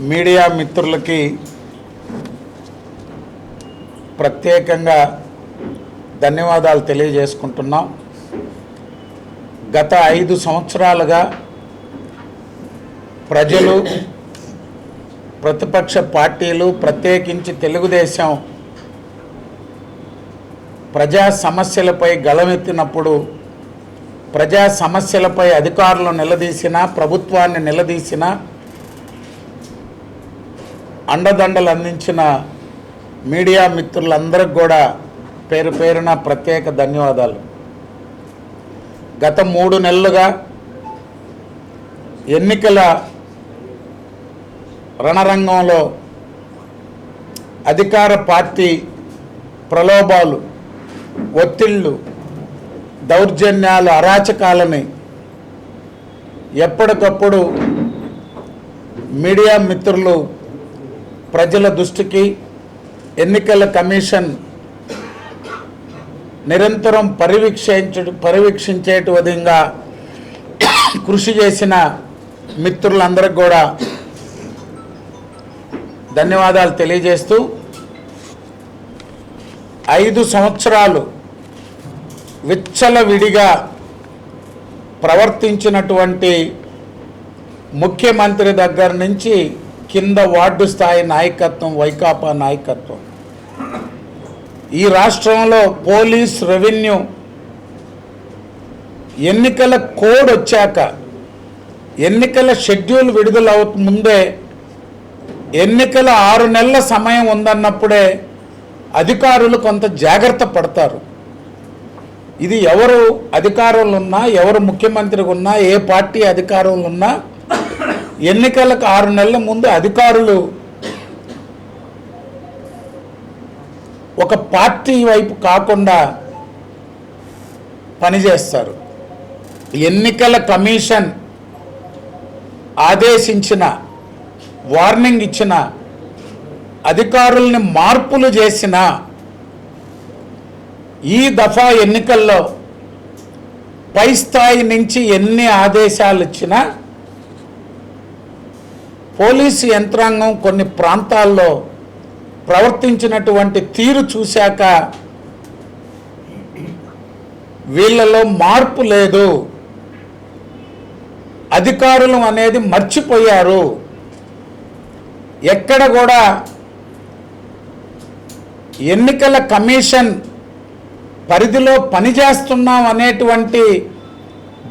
Media మిత్రులకి ప్రత్యేకంగా ధన్యవాదాలు తెలియజేసుకుంటున్నాం. గత 5 సంవత్సరాలుగా ప్రజలు, ప్రతిపక్ష పార్టీలు, ప్రత్యేకించి తెలుగుదేశం ప్రజా సమస్యలపై గళమెత్తినప్పుడు, ప్రజా సమస్యలపై అధికారులను నిలదీసిన, ప్రభుత్వాన్ని నిలదీసిన, అండదండలు అందించిన మీడియా మిత్రులందరికీ కూడా పేరు పేరున ప్రత్యేక ధన్యవాదాలు. గత 3 నెలలుగా ఎన్నికల రణరంగంలో అధికార పార్టీ ప్రలోభాలు, ఒత్తిళ్లు, దౌర్జన్యాలు, అరాచకాలని ఎప్పటికప్పుడు మీడియా మిత్రులు ప్రజల దృష్టికి, ఎన్నికల కమిషన్ నిరంతరం పర్యవేక్షించే విధంగా కృషి చేసిన మిత్రులందరికీ కూడా ధన్యవాదాలు తెలియజేస్తూ, 5 సంవత్సరాలు విచ్చలవిడిగా ప్రవర్తించినటువంటి ముఖ్యమంత్రి దగ్గర నుంచి కింద వార్డు స్థాయి నాయకత్వం, వైకాపా నాయకత్వం, ఈ రాష్ట్రంలో పోలీస్, రెవెన్యూ ఎన్నికల కోడ్ వచ్చాక, ఎన్నికల షెడ్యూల్ విడుదల ముందే, ఎన్నికల 6 నెలల సమయం ఉందన్నప్పుడే అధికారులు కొంత జాగ్రత్త పడతారు. ఇది ఎవరు అధికారంలో ఉన్నా, ఎవరు ముఖ్యమంత్రిగా ఉన్నా, ఏ పార్టీ అధికారంలో ఉన్నా, ఎన్నికలకు 6 నెలల ముందు అధికారులు ఒక పార్టీ వైపు కాకుండా పనిచేస్తారు. ఎన్నికల కమిషన్ ఆదేశించిన, వార్నింగ్ ఇచ్చిన, అధికారుల్ని మార్పులు చేసిన ఈ దఫా ఎన్నికల్లో పై స్థాయి నుంచి ఎన్ని ఆదేశాలు ఇచ్చినా పోలీసు యంత్రాంగం కొన్ని ప్రాంతాల్లో ప్రవర్తించినటువంటి తీరు చూశాక వీళ్ళలో మార్పు లేదు, అధికారులు అనేది మర్చిపోయారు, ఎక్కడ కూడా ఎన్నికల కమిషన్ పరిధిలో పనిచేస్తున్నాం అనేటువంటి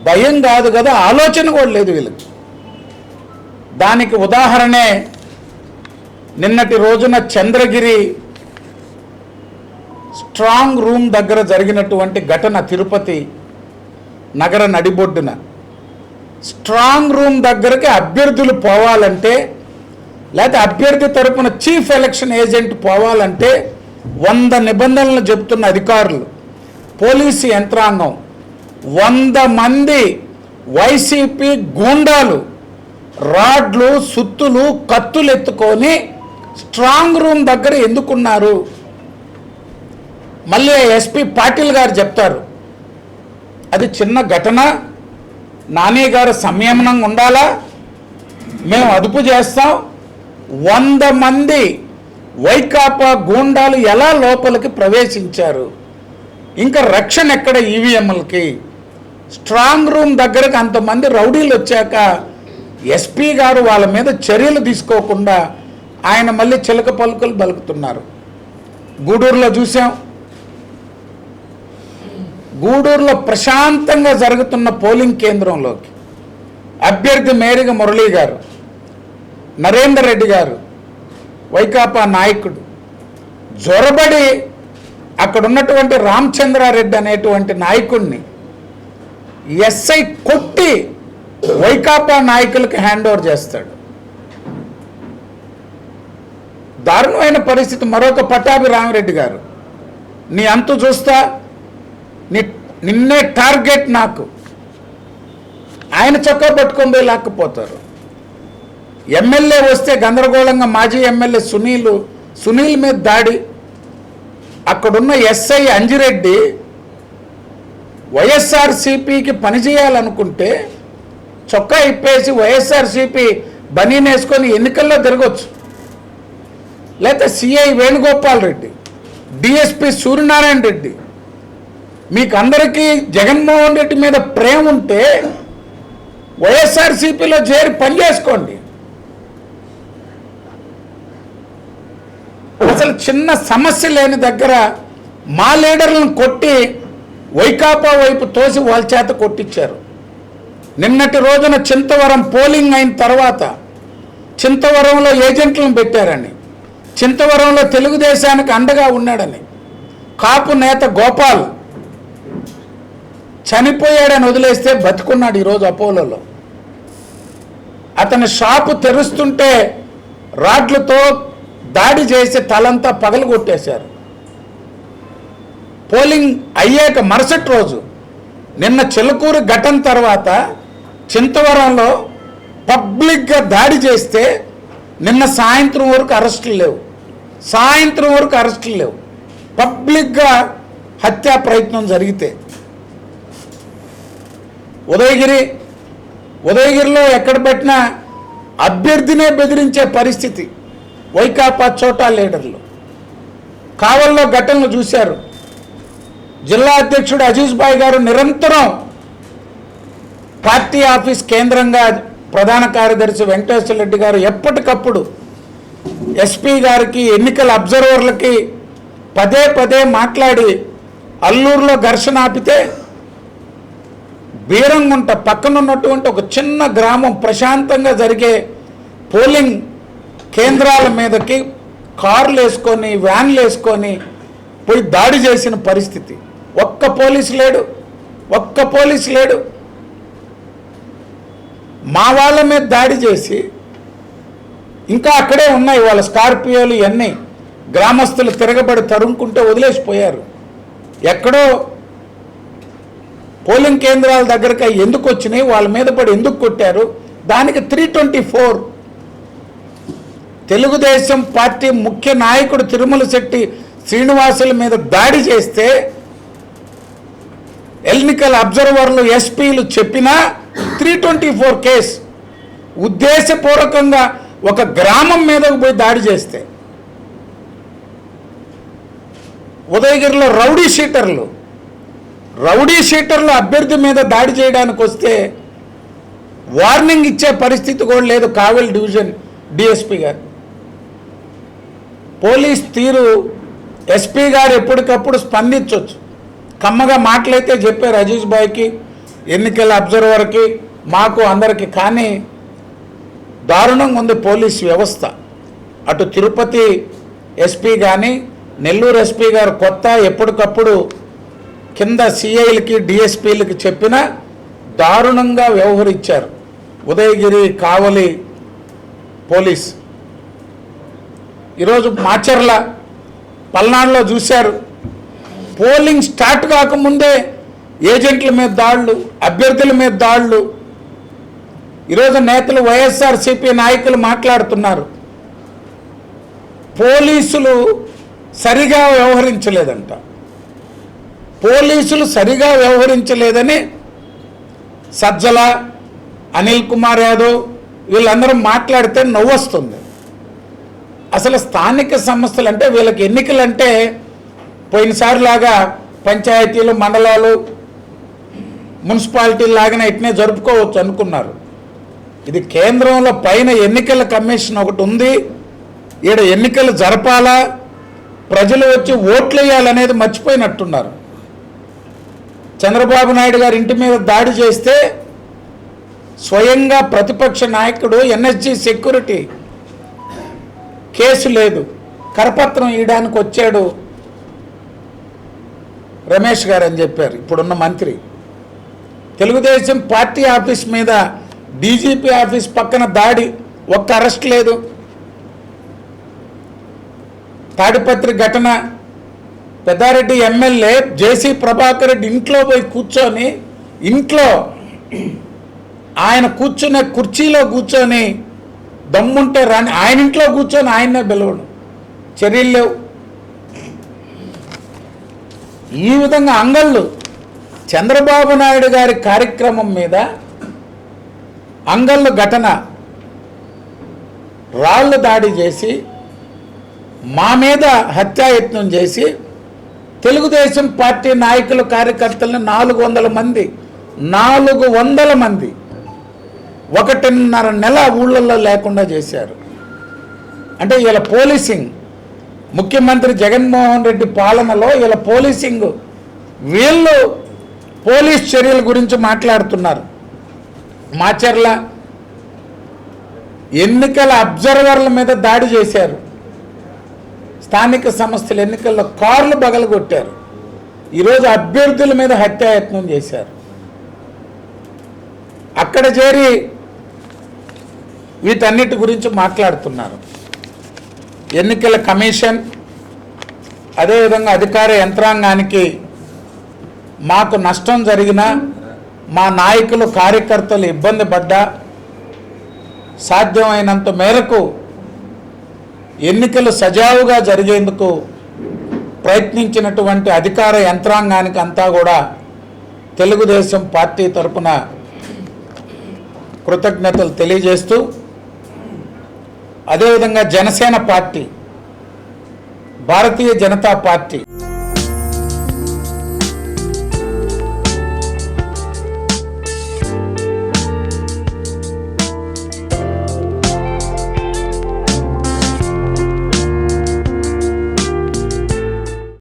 భయం కాదు కదా, ఆలోచన కూడా లేదు వీళ్ళకి. దానికి ఉదాహరణే నిన్నటి రోజున చంద్రగిరి స్ట్రాంగ్ రూమ్ దగ్గర జరిగినటువంటి ఘటన. తిరుపతి నగర నడిబొడ్డున స్ట్రాంగ్ రూమ్ దగ్గరికి అభ్యర్థులు పోవాలంటే, లేకపోతే అభ్యర్థి తరపున చీఫ్ ఎలక్షన్ ఏజెంట్ పోవాలంటే 100 నిబంధనలు చెబుతున్న అధికారులు, పోలీసు యంత్రాంగం, 100 మంది వైసీపీ గూండాలు రాడ్లు, సుత్తులు, కత్తులు ఎత్తుకొని స్ట్రాంగ్ రూమ్ దగ్గర ఎందుకున్నారు? మళ్ళీ ఎస్పీ పాటిల్ గారు చెప్తారు, అది చిన్న ఘటన, నాని గారు సంయమనంగా ఉండాలా, మేము అదుపు చేస్తాం. 100 మంది వైకాపా గూండాలు ఎలా లోపలికి ప్రవేశించారు? ఇంకా రక్షణ ఎక్కడ ఈవీఎంలకి? స్ట్రాంగ్ రూమ్ దగ్గరకు అంతమంది రౌడీలు వచ్చాక ఎస్పీ గారు వాళ్ళ మీద చర్యలు తీసుకోకుండా ఆయన మళ్ళీ చిలక పలుకులు పలుకుతున్నారు. గూడూరులో చూసాం. గూడూరులో ప్రశాంతంగా జరుగుతున్న పోలింగ్ కేంద్రంలోకి అభ్యర్థి మేరిగ మురళీ గారు, నరేందర్ రెడ్డి గారు, వైకాపా నాయకుడు జొరబడి అక్కడ ఉన్నటువంటి రామచంద్రారెడ్డి అనేటువంటి నాయకుడిని ఎస్ఐ కొట్టి వైకాపా నాయకులకు హ్యాండ్ ఓవర్ చేస్తాడు. దారుణమైన పరిస్థితి. మరొక పటాభి రామిరెడ్డి గారు, నీ అంతు చూస్తా, నిన్నే టార్గెట్ నాకు, ఆయన చొక్కా పట్టుకొని పోయి లాక్కుపోతారు. ఎమ్మెల్యే వస్తే గందరగోళంగా మాజీ ఎమ్మెల్యే సునీల్ మీద దాడి. అక్కడున్న ఎస్ఐ అంజిరెడ్డి వైఎస్ఆర్సీపీకి పనిచేయాలనుకుంటే చొక్కా ఇప్పేసి వైఎస్ఆర్సీపీ బనీన్ వేసుకొని ఎన్నికల్లో తిరగచ్చు. లేకపోతే సిఐ వేణుగోపాల్ రెడ్డి, డిఎస్పి సూర్యనారాయణ రెడ్డి, మీకు అందరికీ జగన్మోహన్ రెడ్డి మీద ప్రేమ ఉంటే వైఎస్ఆర్సీపీలో చేరి పనిచేసుకోండి. అసలు చిన్న సమస్య లేని దగ్గర మా లీడర్లను కొట్టి వైకాపా వైపు తోసి వాళ్ళ చేత కొట్టించారు. నిన్నటి రోజున చింతవరం పోలింగ్ అయిన తర్వాత చింతవరంలో ఏజెంట్లను పెట్టారని, చింతవరంలో తెలుగుదేశానికి అండగా ఉన్నాడని, కాపు నేత గోపాల్ చనిపోయాడని వదిలేస్తే బతుకున్నాడు ఈరోజు అపోలోలో. అతని షాపు తెరుస్తుంటే రాడ్లతో దాడి చేసి తలంతా పగలగొట్టేశారు. పోలింగ్ అయ్యాక మరుసటి రోజు నిన్న చిలుకూరు ఘటన తర్వాత చింతవరంలో పబ్లిక్గా దాడి చేస్తే నిన్న సాయంత్రం వరకు అరెస్టులు లేవు. పబ్లిక్గా హత్యా ప్రయత్నం జరిగితే ఉదయగిరిలో ఎక్కడ పెట్టినా అభ్యర్థినే బెదిరించే పరిస్థితి వైకాపా చోటా లీడర్లు. కావల్లో ఘటనలు చూశారు. జిల్లా అధ్యక్షుడు అజీజ్ భాయ్ గారు నిరంతరం పార్టీ ఆఫీస్ కేంద్రంగా ప్రధాన కార్యదర్శి వెంకటేశ్వర రెడ్డి గారు ఎప్పటికప్పుడు ఎస్పీ గారికి, ఎన్నికల అబ్జర్వర్లకి పదే మాట్లాడి అల్లూరులో ఘర్షణ ఆపితే బీరంగుంట పక్కన ఉన్నటువంటి ఒక చిన్న గ్రామం ప్రశాంతంగా జరిగే పోలింగ్ కేంద్రాల మీదకి కార్లు వేసుకొని, వ్యాన్లు వేసుకొని పోయి దాడి చేసిన పరిస్థితి. ఒక్క పోలీసు లేడు. మా వాళ్ళ మీద దాడి చేసి ఇంకా అక్కడే ఉన్నాయి వాళ్ళ స్కార్పియోలు ఇవన్నీ. గ్రామస్తులు తిరగబడి తరుముకుంటే వదిలేసిపోయారు. ఎక్కడో పోలింగ్ కేంద్రాల దగ్గరకు ఎందుకు వచ్చినాయి, వాళ్ళ మీద పడి ఎందుకు కొట్టారు, దానికి 324 తెలుగుదేశం పార్టీ ముఖ్య నాయకుడు తిరుమల శెట్టి శ్రీనివాసుల మీద దాడి చేస్తే ఎన్నికల అబ్జర్వర్లు, ఎస్పీలు చెప్పినా 324 కేసు. ఉద్దేశపూర్వకంగా ఒక గ్రామం మీదకు పోయి దాడి చేస్తే ఉదయగిరిలో రౌడీ షీటర్లు అభ్యర్థి మీద దాడి చేయడానికి వస్తే వార్నింగ్ ఇచ్చే పరిస్థితి కూడా లేదు కావలి డివిజన్ డిఎస్పీ గారు. పోలీస్ తీరు ఎస్పీ గారు ఎప్పటికప్పుడు స్పందించవచ్చు. కమ్మగా మాటలైతే చెప్పారు అజీజ్ భాయ్కి, ఎన్నికల అబ్జర్వర్కి, మాకు అందరికీ. కానీ దారుణంగా ఉంది పోలీస్ వ్యవస్థ. అటు తిరుపతి ఎస్పీ కానీ, నెల్లూరు ఎస్పీ గారు కొత్త, ఎప్పటికప్పుడు కింద సిఐలకి, డిఎస్పీలకి చెప్పినా దారుణంగా వ్యవహరించారు ఉదయగిరి, కావలి పోలీస్. ఈరోజు మాచర్ల, పల్నాడులో చూశారు. పోలింగ్ స్టార్ట్ కాకముందే ఏజెంట్ల మీద దాడులు, అభ్యర్థుల మీద దాడులు. ఈరోజు నేతలు, వైఎస్ఆర్సీపీ నాయకులు మాట్లాడుతున్నారు, పోలీసులు సరిగా వ్యవహరించలేదని సజ్జల, అనిల్ కుమార్ యాదవ్ వీళ్ళందరూ మాట్లాడితే నవ్వొస్తుంది. అసలు స్థానిక సంస్థలు అంటే వీళ్ళకి ఎన్నికలంటే పోయినసారిలాగా పంచాయతీలు, మండలాలు, మున్సిపాలిటీలు లాగానే ఇట్నే జరుపుకోవచ్చు అనుకున్నారు. ఇది కేంద్రంలో పైన ఎన్నికల కమిషన్ ఒకటి ఉంది. ఈడ ఎన్నికలు జరపాలా, ప్రజలు వచ్చి ఓట్లు వేయాలనేది మర్చిపోయినట్టున్నారు. చంద్రబాబు నాయుడు గారి ఇంటి మీద దాడి చేస్తే స్వయంగా ప్రతిపక్ష నాయకుడు ఎన్ఎస్జీ సెక్యూరిటీ కేసు లేదు, కరపత్రం ఇవ్వడానికి వచ్చాడు రమేష్ గారు అని చెప్పారు ఇప్పుడున్న మంత్రి. తెలుగుదేశం పార్టీ ఆఫీస్ మీద డీజీపీ ఆఫీస్ పక్కన దాడి, ఒక్క అరెస్ట్ లేదు. తాడిపత్రి ఘటన, పెద్దారెడ్డి ఎమ్మెల్యే జేసీ ప్రభాకర్ రెడ్డి ఇంట్లో పోయి కూర్చొని, ఇంట్లో ఆయన కూర్చునే కుర్చీలో కూర్చొని దమ్ముంటే రాని, ఆయన ఇంట్లో కూర్చొని ఆయన్నే పిలవడం, చర్యలు లేవు. ఈ విధంగా అంగళ్ళు చంద్రబాబు నాయుడు గారి కార్యక్రమం మీద అంగళ్ళు ఘటన రాళ్ళు దాడి చేసి మా మీద హత్యాయత్నం చేసి తెలుగుదేశం పార్టీ నాయకులు కార్యకర్తలను 400 మంది 1.5 నెల ఊళ్ళల్లో లేకుండా చేశారు. అంటే ఇలా పోలీసింగ్, ముఖ్యమంత్రి జగన్మోహన్ రెడ్డి పాలనలో ఇలా పోలీసింగ్, వీళ్ళు పోలీస్ చర్యల గురించి మాట్లాడుతున్నారు. మాచర్ల ఎన్నికల అబ్జర్వర్ల మీద దాడి చేశారు. స్థానిక సంస్థల ఎన్నికల్లో కార్లు బగలగొట్టారు. ఈరోజు అభ్యర్థుల మీద హత్యాయత్నం చేశారు. అక్కడ చేరి వీటన్నిటి గురించి మాట్లాడుతున్నారు. ఎన్నికల కమిషన్, అదేవిధంగా అధికార యంత్రాంగానికి మాకు నష్టం జరిగినా, మా నాయకులు కార్యకర్తలు ఇబ్బంది పడ్డా సాధ్యమైనంత మేరకు ఎన్నికలు సజావుగా జరిగేందుకు ప్రయత్నించినటువంటి అధికార యంత్రాంగానికి అంతా కూడా తెలుగుదేశం పార్టీ తరపున కృతజ్ఞతలు తెలియజేస్తూ, అదేవిధంగా జనసేన పార్టీ, భారతీయ జనతా పార్టీ